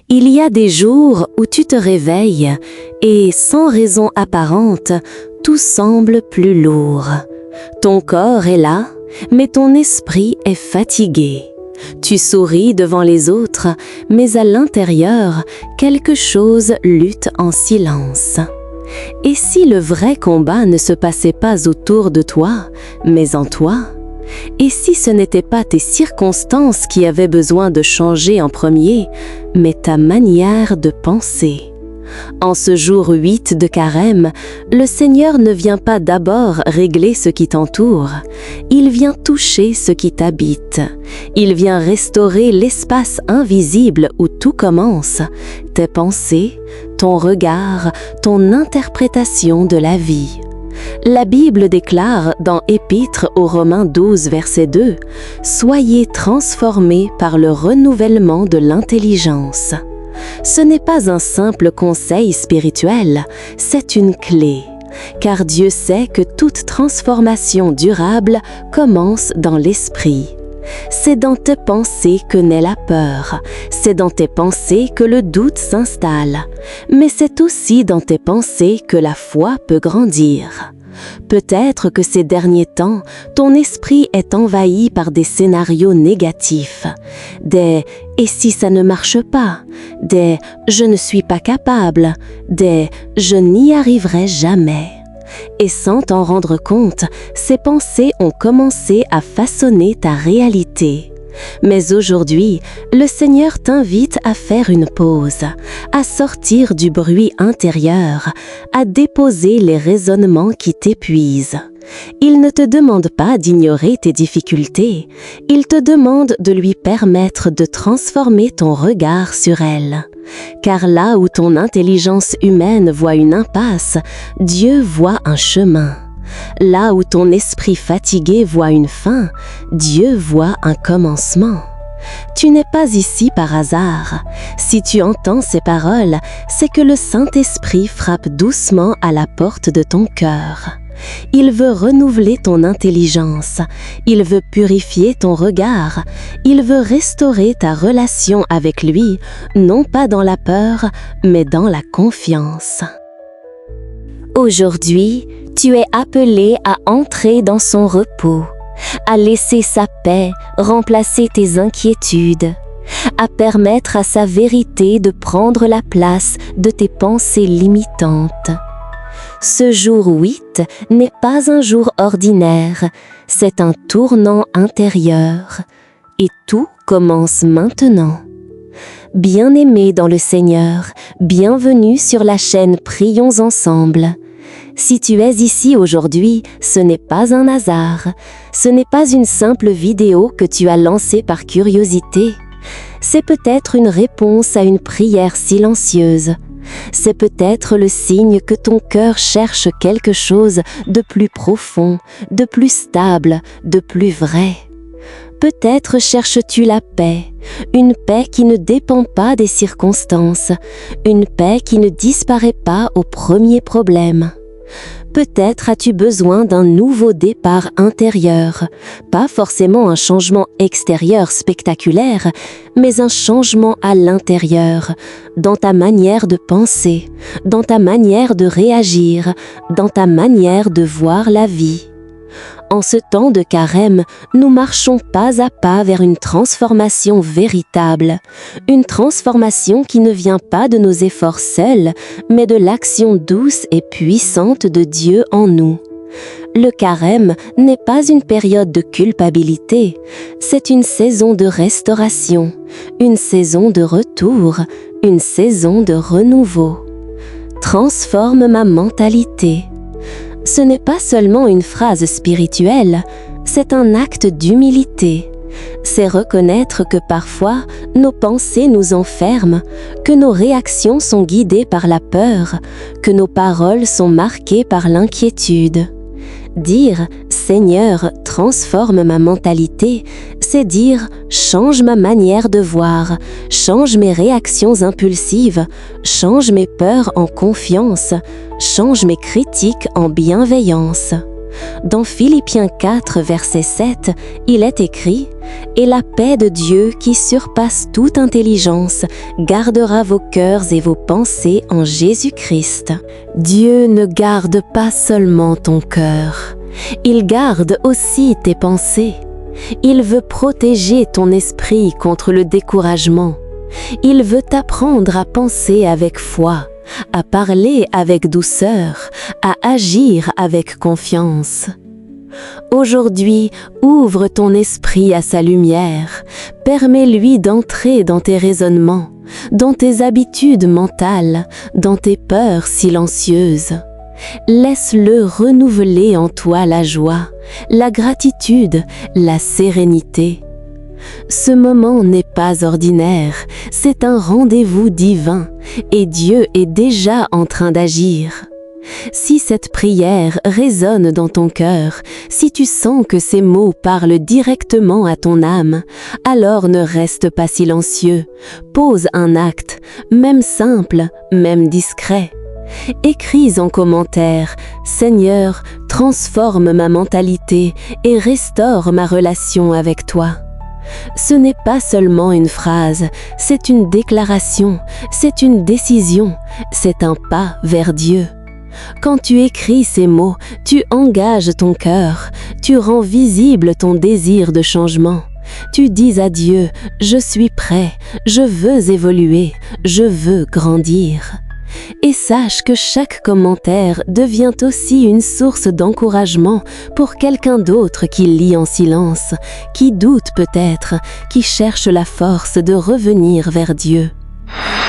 Il y a des jours où tu te réveilles et, sans raison apparente, tout semble plus lourd. Ton corps est là, mais ton esprit est fatigué. Tu souris devant les autres, mais à l'intérieur, quelque chose lutte en silence. Et si le vrai combat ne se passait pas autour de toi, mais en toi? Et si ce n'était pas tes circonstances qui avaient besoin de changer en premier, mais ta manière de penser? En ce jour 8 de Carême, le Seigneur ne vient pas d'abord régler ce qui t'entoure, il vient toucher ce qui t'habite. Il vient restaurer l'espace invisible où tout commence, tes pensées, ton regard, ton interprétation de la vie. La Bible déclare dans Épître aux Romains 12, verset 2, « Soyez transformés par le renouvellement de l'intelligence ». Ce n'est pas un simple conseil spirituel, c'est une clé. Car Dieu sait que toute transformation durable commence dans l'esprit. C'est dans tes pensées que naît la peur, c'est dans tes pensées que le doute s'installe, mais c'est aussi dans tes pensées que la foi peut grandir. Peut-être que ces derniers temps, ton esprit est envahi par des scénarios négatifs, des « et si ça ne marche pas », des « je ne suis pas capable », des « je n'y arriverai jamais ». Et sans t'en rendre compte, ces pensées ont commencé à façonner ta réalité. Mais aujourd'hui, le Seigneur t'invite à faire une pause, à sortir du bruit intérieur, à déposer les raisonnements qui t'épuisent. Il ne te demande pas d'ignorer tes difficultés, il te demande de lui permettre de transformer ton regard sur elles. Car là où ton intelligence humaine voit une impasse, Dieu voit un chemin. Là où ton esprit fatigué voit une fin, Dieu voit un commencement. Tu n'es pas ici par hasard. Si tu entends ces paroles, c'est que le Saint-Esprit frappe doucement à la porte de ton cœur. Il veut renouveler ton intelligence, il veut purifier ton regard, il veut restaurer ta relation avec lui, non pas dans la peur, mais dans la confiance. Aujourd'hui, tu es appelé à entrer dans son repos, à laisser sa paix remplacer tes inquiétudes, à permettre à sa vérité de prendre la place de tes pensées limitantes. Ce jour 8 n'est pas un jour ordinaire, c'est un tournant intérieur, et tout commence maintenant. Bien-aimé dans le Seigneur, bienvenue sur la chaîne Prions ensemble. Si tu es ici aujourd'hui, ce n'est pas un hasard, ce n'est pas une simple vidéo que tu as lancée par curiosité. C'est peut-être une réponse à une prière silencieuse. C'est peut-être le signe que ton cœur cherche quelque chose de plus profond, de plus stable, de plus vrai. Peut-être cherches-tu la paix, une paix qui ne dépend pas des circonstances, une paix qui ne disparaît pas au premier problème. Peut-être as-tu besoin d'un nouveau départ intérieur, pas forcément un changement extérieur spectaculaire, mais un changement à l'intérieur, dans ta manière de penser, dans ta manière de réagir, dans ta manière de voir la vie. En ce temps de carême, nous marchons pas à pas vers une transformation véritable, une transformation qui ne vient pas de nos efforts seuls, mais de l'action douce et puissante de Dieu en nous. Le carême n'est pas une période de culpabilité, c'est une saison de restauration, une saison de retour, une saison de renouveau. Transforme ma mentalité. Ce n'est pas seulement une phrase spirituelle, c'est un acte d'humilité. C'est reconnaître que parfois, nos pensées nous enferment, que nos réactions sont guidées par la peur, que nos paroles sont marquées par l'inquiétude. Dire « Seigneur, transforme ma mentalité », c'est dire « Change ma manière de voir, change mes réactions impulsives, change mes peurs en confiance, change mes critiques en bienveillance ». Dans Philippiens 4, verset 7, il est écrit « Et la paix de Dieu qui surpasse toute intelligence gardera vos cœurs et vos pensées en Jésus-Christ. » Dieu ne garde pas seulement ton cœur, il garde aussi tes pensées. Il veut protéger ton esprit contre le découragement. Il veut t'apprendre à penser avec foi, à parler avec douceur, à agir avec confiance. Aujourd'hui, ouvre ton esprit à sa lumière, permets-lui d'entrer dans tes raisonnements, dans tes habitudes mentales, dans tes peurs silencieuses. Laisse-le renouveler en toi la joie, la gratitude, la sérénité. Ce moment n'est pas ordinaire, c'est un rendez-vous divin et Dieu est déjà en train d'agir. Si cette prière résonne dans ton cœur, si tu sens que ces mots parlent directement à ton âme, alors ne reste pas silencieux, pose un acte, même simple, même discret. Écris en commentaire « Seigneur, transforme ma mentalité et restaure ma relation avec toi ». Ce n'est pas seulement une phrase, c'est une déclaration, c'est une décision, c'est un pas vers Dieu. Quand tu écris ces mots, tu engages ton cœur, tu rends visible ton désir de changement. Tu dis à Dieu « Je suis prêt, je veux évoluer, je veux grandir ». Et sache que chaque commentaire devient aussi une source d'encouragement pour quelqu'un d'autre qui lit en silence, qui doute peut-être, qui cherche la force de revenir vers Dieu.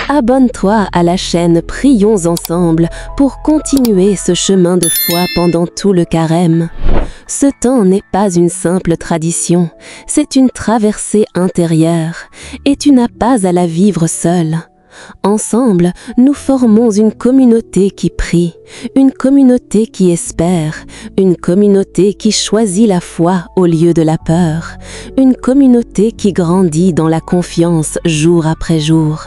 Abonne-toi à la chaîne Prions ensemble pour continuer ce chemin de foi pendant tout le carême. Ce temps n'est pas une simple tradition, c'est une traversée intérieure et tu n'as pas à la vivre seule. Ensemble, nous formons une communauté qui prie, une communauté qui espère, une communauté qui choisit la foi au lieu de la peur, une communauté qui grandit dans la confiance jour après jour.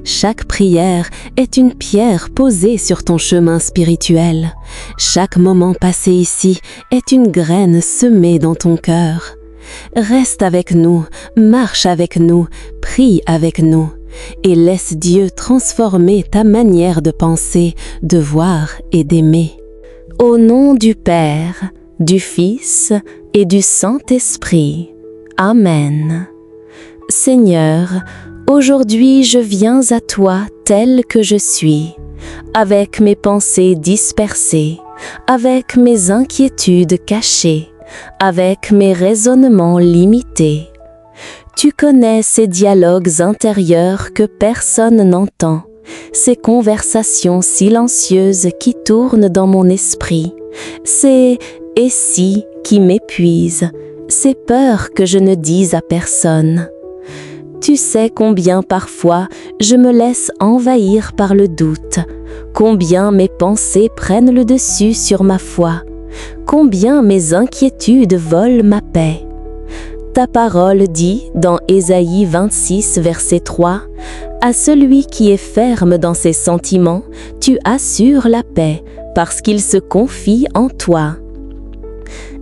Chaque prière est une pierre posée sur ton chemin spirituel. Chaque moment passé ici est une graine semée dans ton cœur. Reste avec nous, marche avec nous, prie avec nous. Et laisse Dieu transformer ta manière de penser, de voir et d'aimer. Au nom du Père, du Fils et du Saint-Esprit. Amen. Seigneur, aujourd'hui je viens à toi tel que je suis, avec mes pensées dispersées, avec mes inquiétudes cachées, avec mes raisonnements limités. Tu connais ces dialogues intérieurs que personne n'entend, ces conversations silencieuses qui tournent dans mon esprit, ces « et si » qui m'épuisent, ces peurs que je ne dis à personne. Tu sais combien parfois je me laisse envahir par le doute, combien mes pensées prennent le dessus sur ma foi, combien mes inquiétudes volent ma paix. Ta parole dit dans Ésaïe 26, verset 3, « À celui qui est ferme dans ses sentiments, tu assures la paix, parce qu'il se confie en toi. »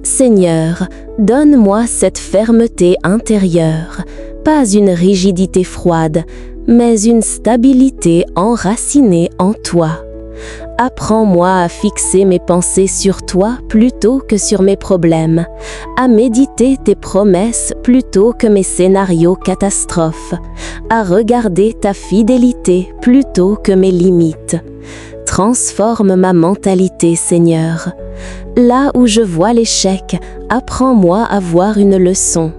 Seigneur, donne-moi cette fermeté intérieure, pas une rigidité froide, mais une stabilité enracinée en toi. Apprends-moi à fixer mes pensées sur toi plutôt que sur mes problèmes, à méditer tes promesses plutôt que mes scénarios catastrophes, à regarder ta fidélité plutôt que mes limites. Transforme ma mentalité, Seigneur. Là où je vois l'échec, apprends-moi à voir une leçon.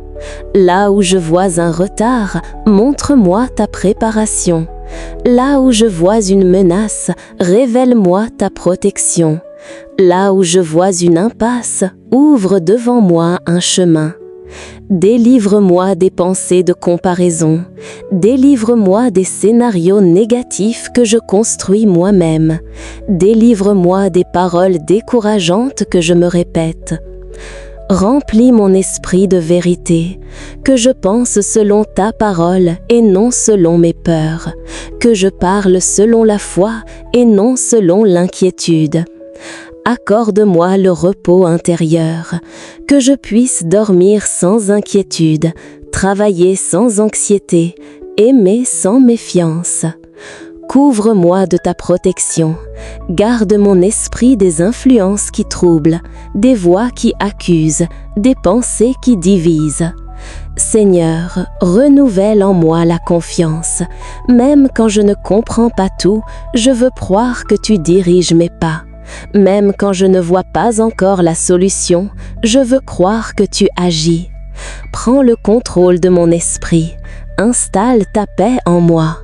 Là où je vois un retard, montre-moi ta préparation. Là où je vois une menace, révèle-moi ta protection. Là où je vois une impasse, ouvre devant moi un chemin. Délivre-moi des pensées de comparaison. Délivre-moi des scénarios négatifs que je construis moi-même. Délivre-moi des paroles décourageantes que je me répète. Remplis mon esprit de vérité, que je pense selon ta parole et non selon mes peurs, que je parle selon la foi et non selon l'inquiétude. accorde-moi le repos intérieur, que je puisse dormir sans inquiétude, travailler sans anxiété, aimer sans méfiance. Couvre-moi de ta protection, garde mon esprit des influences qui troublent, des voix qui accusent, des pensées qui divisent. Seigneur, renouvelle en moi la confiance. Même quand je ne comprends pas tout, je veux croire que tu diriges mes pas. Même quand je ne vois pas encore la solution, je veux croire que tu agis. Prends le contrôle de mon esprit, installe ta paix en moi.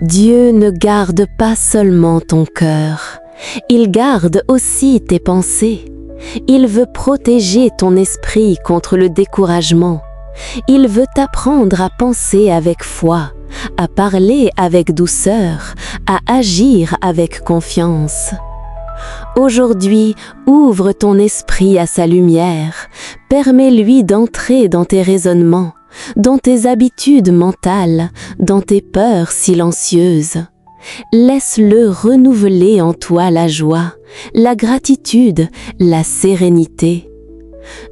Dieu ne garde pas seulement ton cœur, il garde aussi tes pensées. Il veut protéger ton esprit contre le découragement. Il veut t'apprendre à penser avec foi, à parler avec douceur, à agir avec confiance. Aujourd'hui, ouvre ton esprit à sa lumière, permets-lui d'entrer dans tes raisonnements, dans tes habitudes mentales, dans tes peurs silencieuses. Laisse-le renouveler en toi la joie, la gratitude, la sérénité.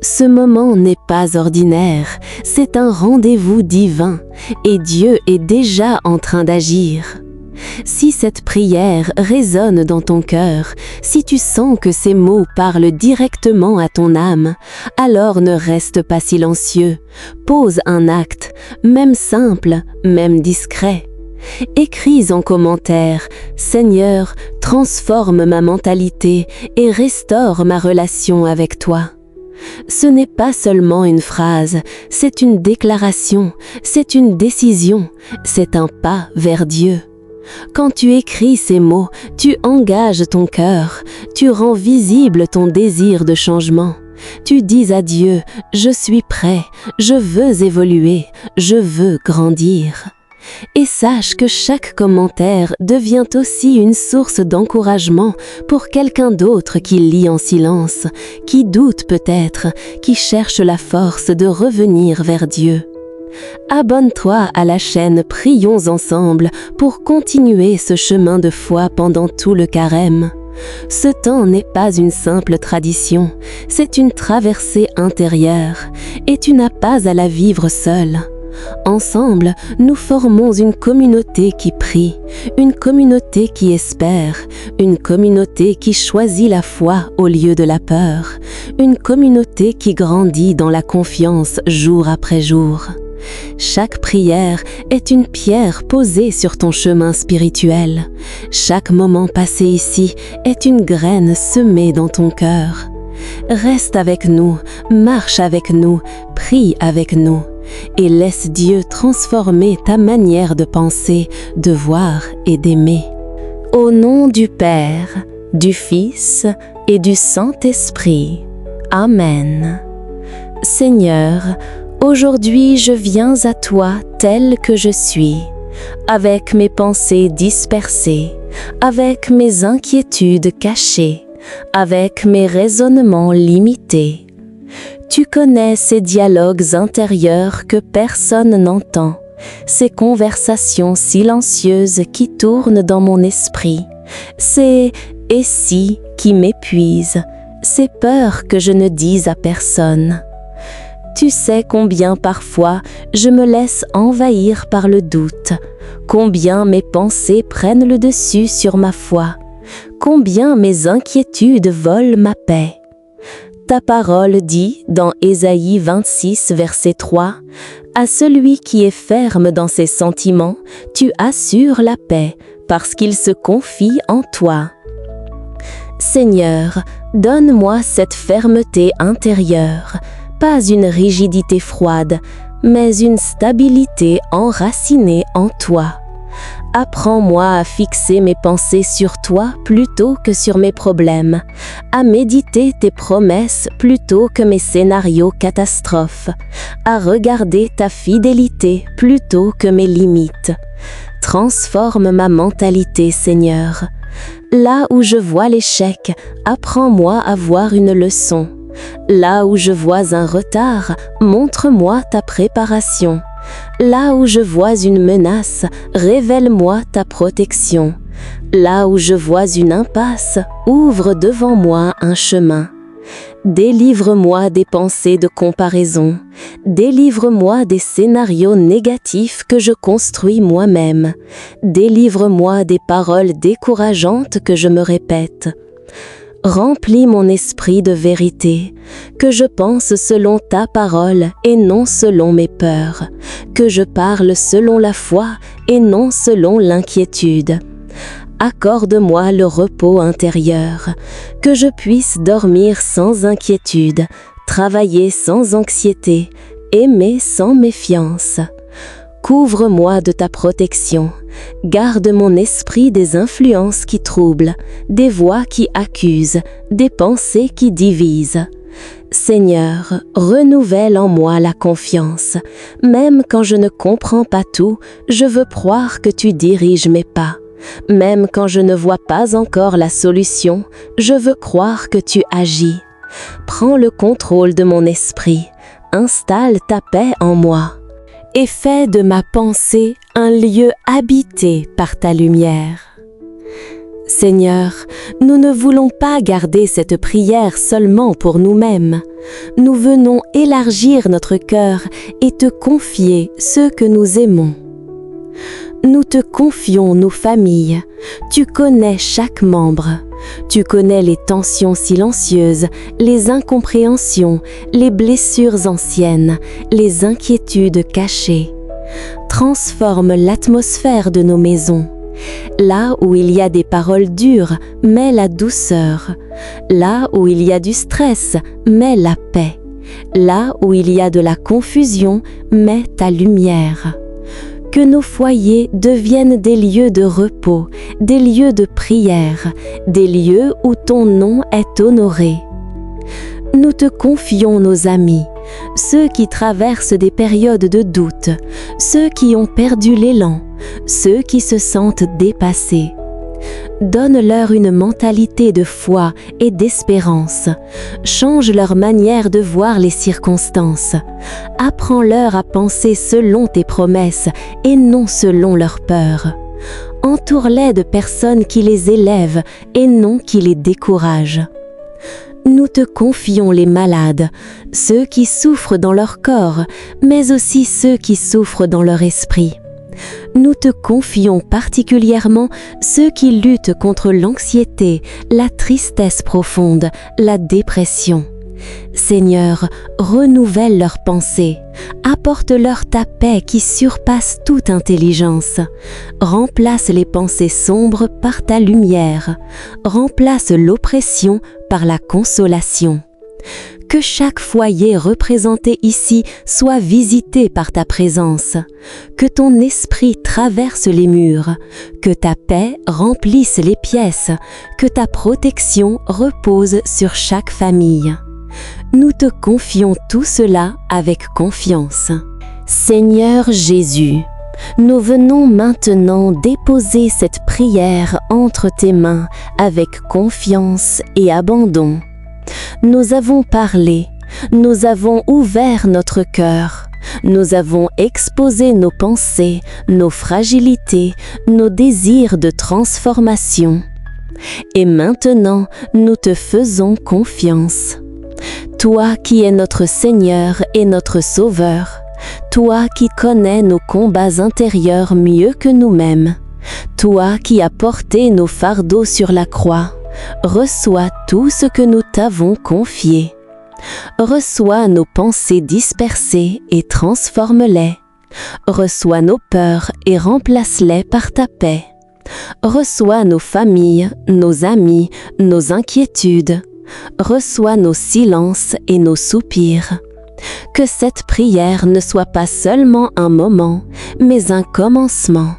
Ce moment n'est pas ordinaire, c'est un rendez-vous divin et Dieu est déjà en train d'agir. Si cette prière résonne dans ton cœur, si tu sens que ces mots parlent directement à ton âme, alors ne reste pas silencieux, pose un acte, même simple, même discret. Écris en commentaire « Seigneur, transforme ma mentalité et restaure ma relation avec toi ». Ce n'est pas seulement une phrase, c'est une déclaration, c'est une décision, c'est un pas vers Dieu. Quand tu écris ces mots, tu engages ton cœur, tu rends visible ton désir de changement. Tu dis à Dieu « Je suis prêt, je veux évoluer, je veux grandir ». Et sache que chaque commentaire devient aussi une source d'encouragement pour quelqu'un d'autre qui lit en silence, qui doute peut-être, qui cherche la force de revenir vers Dieu. Abonne-toi à la chaîne Prions ensemble pour continuer ce chemin de foi pendant tout le carême. Ce temps n'est pas une simple tradition, c'est une traversée intérieure et tu n'as pas à la vivre seul. Ensemble, nous formons une communauté qui prie, une communauté qui espère, une communauté qui choisit la foi au lieu de la peur, une communauté qui grandit dans la confiance jour après jour. Chaque prière est une pierre posée sur ton chemin spirituel. Chaque moment passé ici est une graine semée dans ton cœur. Reste avec nous, marche avec nous, prie avec nous. Et laisse Dieu transformer ta manière de penser, de voir et d'aimer. Au nom du Père, du Fils et du Saint-Esprit. Amen. Seigneur, aujourd'hui je viens à toi tel que je suis, avec mes pensées dispersées, avec mes inquiétudes cachées, avec mes raisonnements limités. Tu connais ces dialogues intérieurs que personne n'entend, ces conversations silencieuses qui tournent dans mon esprit, ces « et si » qui m'épuisent, ces peurs que je ne dis à personne. Tu sais combien parfois je me laisse envahir par le doute, combien mes pensées prennent le dessus sur ma foi, combien mes inquiétudes volent ma paix. Ta parole dit dans Ésaïe 26, verset 3, « À celui qui est ferme dans ses sentiments, tu assures la paix, parce qu'il se confie en toi. » Seigneur, donne-moi cette fermeté intérieure, pas une rigidité froide, mais une stabilité enracinée en toi. Apprends-moi à fixer mes pensées sur toi plutôt que sur mes problèmes, à méditer tes promesses plutôt que mes scénarios catastrophes, à regarder ta fidélité plutôt que mes limites. Transforme ma mentalité, Seigneur. Là où je vois l'échec, apprends-moi à voir une leçon. Là où je vois un retard, montre-moi ta préparation. Là où je vois une menace, révèle-moi ta protection. Là où je vois une impasse, ouvre devant moi un chemin. Délivre-moi des pensées de comparaison. Délivre-moi des scénarios négatifs que je construis moi-même. Délivre-moi des paroles décourageantes que je me répète. Remplis mon esprit de vérité, que je pense selon ta parole et non selon mes peurs, que je parle selon la foi et non selon l'inquiétude. Accorde-moi le repos intérieur, que je puisse dormir sans inquiétude, travailler sans anxiété, aimer sans méfiance. Couvre-moi de ta protection, garde mon esprit des influences qui troublent, des voix qui accusent, des pensées qui divisent. Seigneur, renouvelle en moi la confiance. Même quand je ne comprends pas tout, je veux croire que tu diriges mes pas. Même quand je ne vois pas encore la solution, je veux croire que tu agis. Prends le contrôle de mon esprit, installe ta paix en moi et fais de ma pensée un lieu habité par ta lumière. Seigneur, nous ne voulons pas garder cette prière seulement pour nous-mêmes. Nous venons élargir notre cœur et te confier ceux que nous aimons. Nous te confions nos familles. Tu connais chaque membre. Tu connais les tensions silencieuses, les incompréhensions, les blessures anciennes, les inquiétudes cachées. Transforme l'atmosphère de nos maisons. Là où il y a des paroles dures, mets la douceur. Là où il y a du stress, mets la paix. Là où il y a de la confusion, mets ta lumière. Que nos foyers deviennent des lieux de repos, des lieux de prière, des lieux où ton nom est honoré. Nous te confions nos amis, ceux qui traversent des périodes de doute, ceux qui ont perdu l'élan, ceux qui se sentent dépassés. Donne-leur une mentalité de foi et d'espérance. Change leur manière de voir les circonstances. Apprends-leur à penser selon tes promesses et non selon leurs peurs. Entoure-les de personnes qui les élèvent et non qui les découragent. Nous te confions les malades, ceux qui souffrent dans leur corps, mais aussi ceux qui souffrent dans leur esprit. Nous te confions particulièrement ceux qui luttent contre l'anxiété, la tristesse profonde, la dépression. Seigneur, renouvelle leurs pensées, apporte-leur ta paix qui surpasse toute intelligence. Remplace les pensées sombres par ta lumière, remplace l'oppression par la consolation. Que chaque foyer représenté ici soit visité par ta présence. Que ton esprit traverse les murs. Que ta paix remplisse les pièces. Que ta protection repose sur chaque famille. Nous te confions tout cela avec confiance. Seigneur Jésus, nous venons maintenant déposer cette prière entre tes mains avec confiance et abandon. Nous avons parlé, nous avons ouvert notre cœur, nous avons exposé nos pensées, nos fragilités, nos désirs de transformation. Et maintenant, nous te faisons confiance. Toi qui es notre Seigneur et notre Sauveur, toi qui connais nos combats intérieurs mieux que nous-mêmes, toi qui as porté nos fardeaux sur la croix, reçois tout ce que nous t'avons confié. Reçois nos pensées dispersées et transforme-les. Reçois nos peurs et remplace-les par ta paix. Reçois nos familles, nos amis, nos inquiétudes. Reçois nos silences et nos soupirs. Que cette prière ne soit pas seulement un moment, mais un commencement,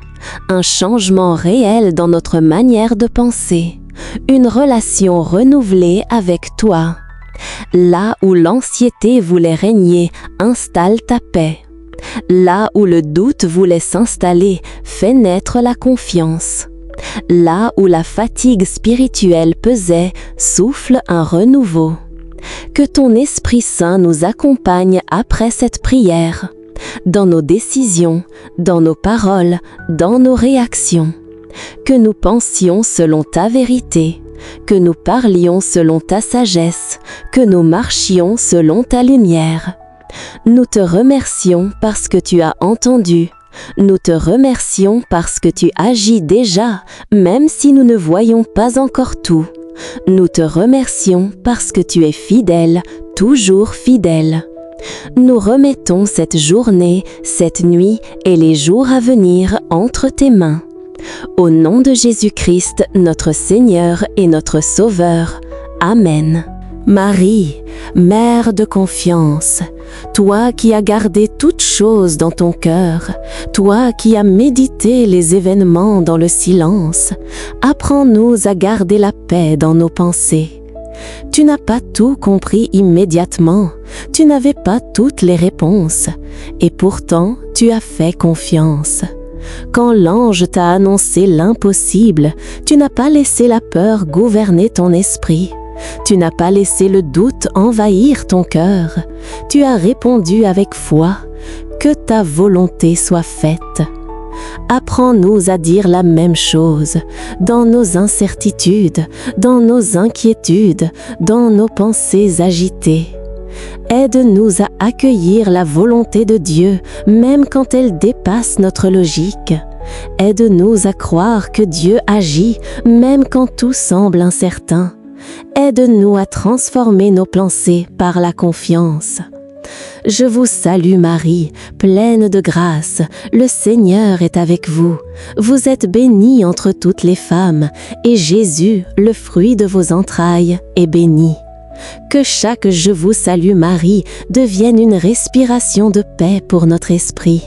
un changement réel dans notre manière de penser. Une relation renouvelée avec toi. Là où l'anxiété voulait régner, installe ta paix. Là où le doute voulait s'installer, fais naître la confiance. Là où la fatigue spirituelle pesait, souffle un renouveau. Que ton Esprit Saint nous accompagne après cette prière, dans nos décisions, dans nos paroles, dans nos réactions. que nous pensions selon ta vérité, que nous parlions selon ta sagesse, que nous marchions selon ta lumière. Nous te remercions parce que tu as entendu. Nous te remercions parce que tu agis déjà, même si nous ne voyons pas encore tout. Nous te remercions parce que tu es fidèle, toujours fidèle. Nous remettons cette journée, cette nuit et les jours à venir entre tes mains. Au nom de Jésus-Christ, notre Seigneur et notre Sauveur. Amen. Marie, Mère de confiance, toi qui as gardé toutes choses dans ton cœur, toi qui as médité les événements dans le silence, apprends-nous à garder la paix dans nos pensées. Tu n'as pas tout compris immédiatement, tu n'avais pas toutes les réponses, et pourtant tu as fait confiance. Quand l'ange t'a annoncé l'impossible, tu n'as pas laissé la peur gouverner ton esprit. Tu n'as pas laissé le doute envahir ton cœur. Tu as répondu avec foi, que ta volonté soit faite. Apprends-nous à dire la même chose, dans nos incertitudes, dans nos inquiétudes, dans nos pensées agitées. Aide-nous à accueillir la volonté de Dieu, même quand elle dépasse notre logique. Aide-nous à croire que Dieu agit, même quand tout semble incertain. Aide-nous à transformer nos pensées par la confiance. Je vous salue Marie, pleine de grâce, le Seigneur est avec vous. Vous êtes bénie entre toutes les femmes, et Jésus, le fruit de vos entrailles, est béni. Que chaque « Je vous salue Marie » devienne une respiration de paix pour notre esprit.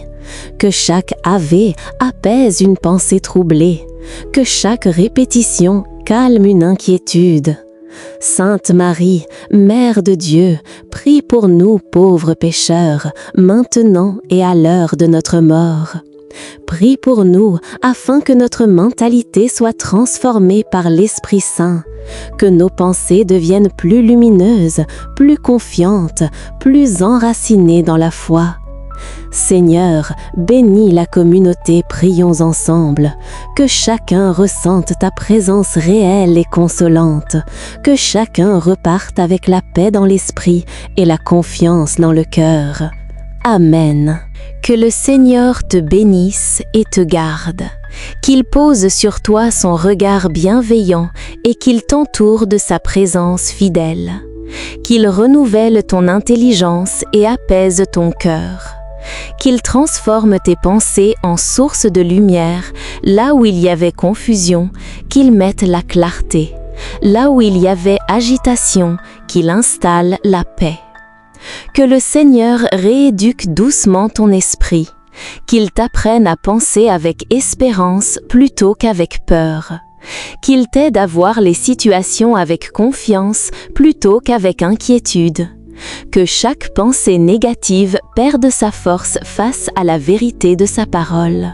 Que chaque « Ave » apaise une pensée troublée. Que chaque répétition calme une inquiétude. Sainte Marie, Mère de Dieu, prie pour nous pauvres pécheurs, maintenant et à l'heure de notre mort. Prie pour nous afin que notre mentalité soit transformée par l'Esprit Saint, que nos pensées deviennent plus lumineuses, plus confiantes, plus enracinées dans la foi. Seigneur, bénis la communauté, prions ensemble. Que chacun ressente ta présence réelle et consolante. Que chacun reparte avec la paix dans l'esprit et la confiance dans le cœur. Amen. Que le Seigneur te bénisse et te garde. Qu'il pose sur toi son regard bienveillant et qu'il t'entoure de sa présence fidèle. Qu'il renouvelle ton intelligence et apaise ton cœur. Qu'il transforme tes pensées en source de lumière, là où il y avait confusion, qu'il mette la clarté. Là où il y avait agitation, qu'il installe la paix. Que le Seigneur rééduque doucement ton esprit, qu'il t'apprenne à penser avec espérance plutôt qu'avec peur, qu'il t'aide à voir les situations avec confiance plutôt qu'avec inquiétude. Que chaque pensée négative perde sa force face à la vérité de sa parole.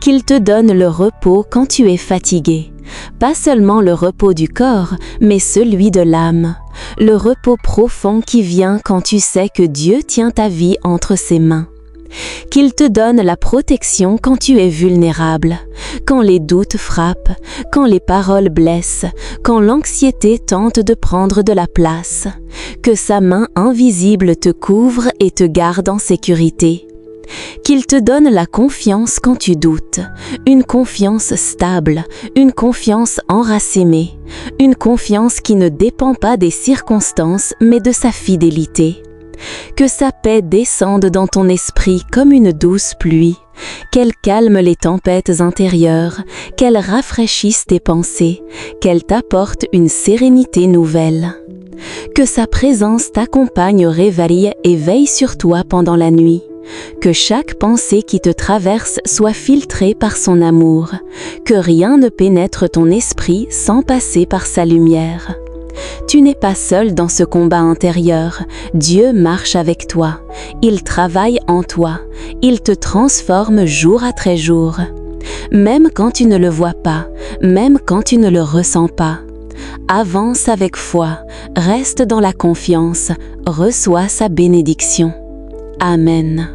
Qu'il te donne le repos quand tu es fatigué. Pas seulement le repos du corps, mais celui de l'âme. Le repos profond qui vient quand tu sais que Dieu tient ta vie entre ses mains. Qu'il te donne la protection quand tu es vulnérable, quand les doutes frappent, quand les paroles blessent, quand l'anxiété tente de prendre de la place. Que sa main invisible te couvre et te garde en sécurité. Qu'il te donne la confiance quand tu doutes, une confiance stable, une confiance enracinée, une confiance qui ne dépend pas des circonstances mais de sa fidélité. Que sa paix descende dans ton esprit comme une douce pluie, qu'elle calme les tempêtes intérieures, qu'elle rafraîchisse tes pensées, qu'elle t'apporte une sérénité nouvelle. Que sa présence t'accompagne au réveil et veille sur toi pendant la nuit. Que chaque pensée qui te traverse soit filtrée par son amour, que rien ne pénètre ton esprit sans passer par sa lumière. Tu n'es pas seul dans ce combat intérieur, Dieu marche avec toi, il travaille en toi, il te transforme jour après jour. Même quand tu ne le vois pas, même quand tu ne le ressens pas. Avance avec foi, reste dans la confiance, reçois sa bénédiction. Amen.